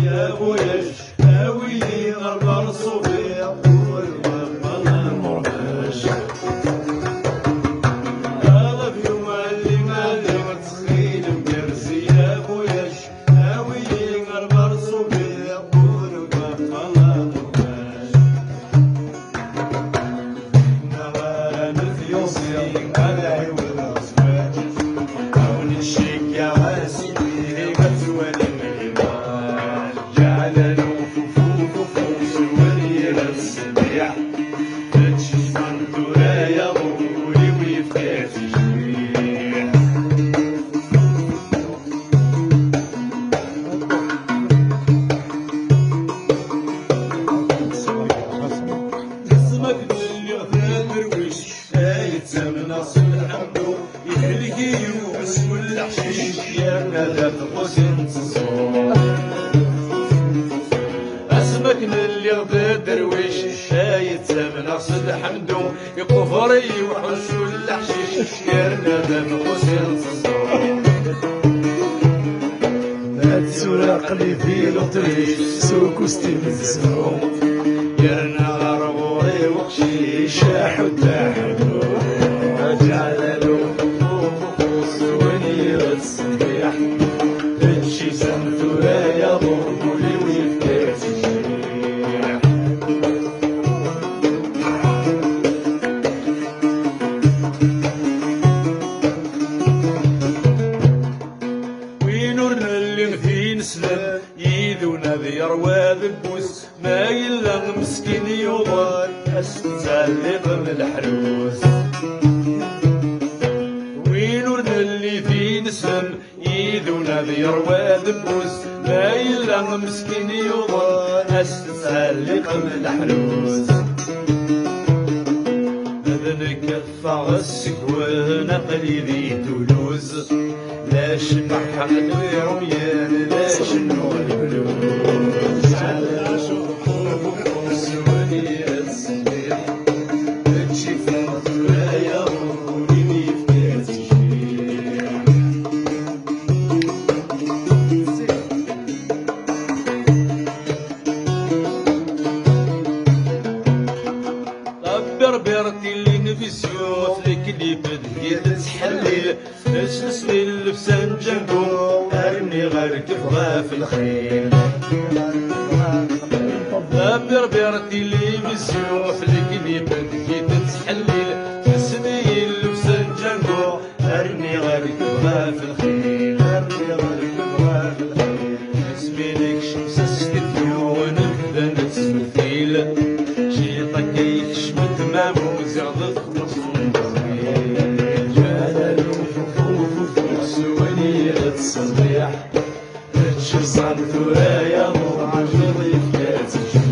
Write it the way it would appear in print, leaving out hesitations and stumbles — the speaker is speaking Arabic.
يا ابو يش هاوي الارض بدرويش يتسامن أقصد حمدو يقفري وحشو الحشيش يرنا دم قوسين تصدر سوراق لي في لطريش سوق وستمزو يرنا غربوري وقشيش حتى حدو جعل له خصوص ونير الصبيح تمشي سمثو يا ضربولي ويفتح تجريح وينورنا اللي في نسلم يدونا ذي رواد البوس ما يلا مسكين يوضل استزلق من الحروس وينورنا اللي في نسلم يدونا ذي رواد البوس ما يلا مسكين يوضل استزلق من الحروس أذنك فغسك وانا قليلي تولوز لاش محمد ويرميان لاش النور البلوز على شوفوف سوني الصبيح تمشي سمثو يا ضربولي ويفتح تجريح طبر بيرتي اللي نبي سيوف لك اللي بديت تحلي اسسني اللبسان جنبو ارمي غير كفغا في الخيل طبر بيرتي اللي بسيوف لك اللي بديت تحلي اسسني اللبسان جنبو ارمي غير كفغا في الخيل ارمي غير كفغا في الخيل اسمي لك شمس استثيون بدا نتسمثيل شيطك يشمت ماموز يغضب مصون جعل الوفوف سوني الصبيح تمشي سمثو يا ضربولي ويفتح تجريح